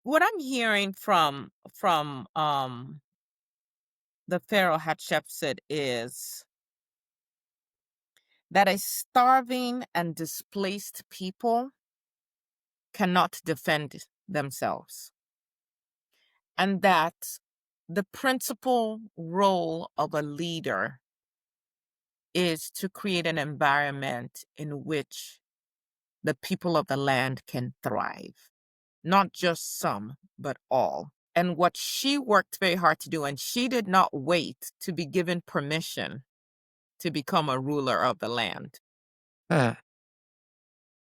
what I'm hearing from the Pharaoh Hatshepsut is that a starving and displaced people cannot defend themselves, and that the principal role of a leader is to create an environment in which the people of the land can thrive, not just some, but all. And what she worked very hard to do, and she did not wait to be given permission to become a ruler of the land. Huh.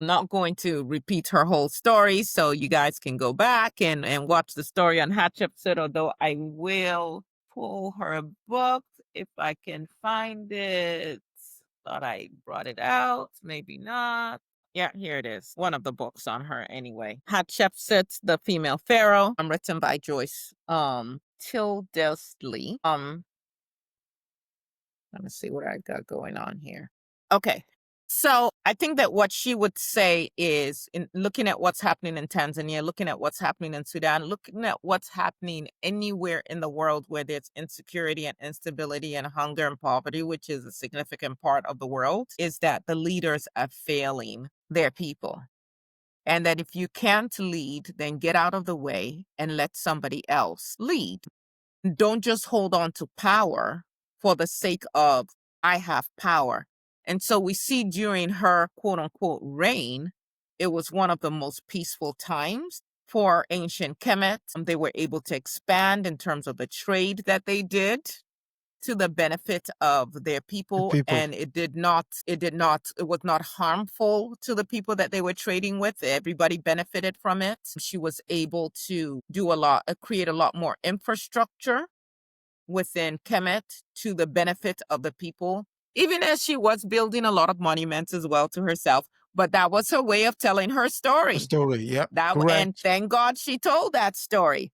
I'm not going to repeat her whole story, so you guys can go back and watch the story on Hatshepsut, although I will pull her book if I can find it. Thought I brought it out, maybe not. Yeah, here it is. One of the books on her anyway. Hatshepsut, the Female Pharaoh, written by Joyce Tildesley. Let me see what I got going on here. Okay. So I think that what she would say is, in looking at what's happening in Tanzania, looking at what's happening in Sudan, looking at what's happening anywhere in the world where there's insecurity and instability and hunger and poverty, which is a significant part of the world, is that the leaders are failing their people. And that if you can't lead, then get out of the way and let somebody else lead. Don't just hold on to power for the sake of, I have power. And so we see during her quote unquote reign, it was one of the most peaceful times for ancient Kemet. They were able to expand in terms of the trade that they did to the benefit of their The people, people. and it was not harmful to the people that they were trading with. Everybody benefited from it. She was able to create a lot more infrastructure within Kemet to the benefit of the people, even as she was building a lot of monuments as well to herself. But that was her way of telling her A story. story. Yep. And Correct. thank God she told that story,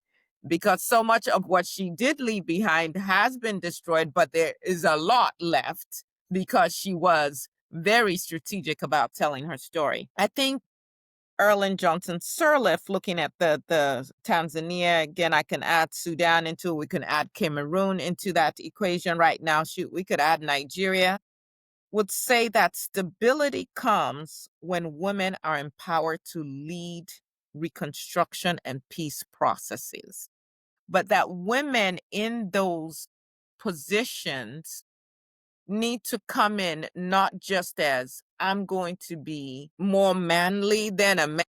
because so much of what she did leave behind has been destroyed, but there is a lot left because she was very strategic about telling her story. I think Erland Johnson Sirleaf, looking at the Tanzania, again, I can add Sudan into it. We can add Cameroon into that equation right now. Shoot, we could add Nigeria. Would say that stability comes when women are empowered to lead reconstruction and peace processes. But that women in those positions need to come in not just as, I'm going to be more manly than a man,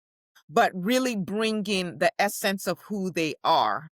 but really bringing the essence of who they are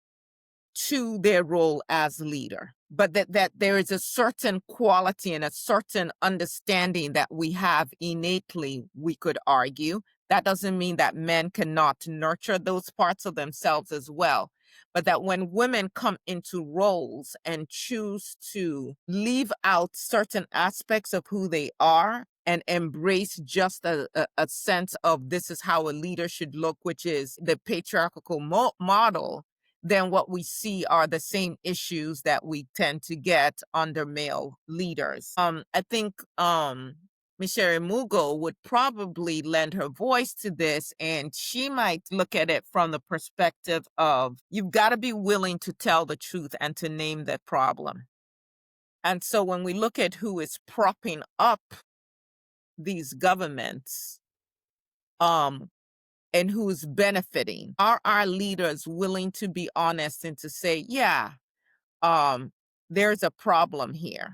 to their role as leader. But that there is a certain quality and a certain understanding that we have innately, we could argue. That doesn't mean that men cannot nurture those parts of themselves as well. But that when women come into roles and choose to leave out certain aspects of who they are and embrace just a sense of, this is how a leader should look, which is the patriarchal model, then what we see are the same issues that we tend to get under male leaders. I think Micere Mugo would probably lend her voice to this, and she might look at it from the perspective of, you've got to be willing to tell the truth and to name the problem. And so when we look at who is propping up these governments, um, and who's benefiting, are our leaders willing to be honest and to say, yeah, there's a problem here.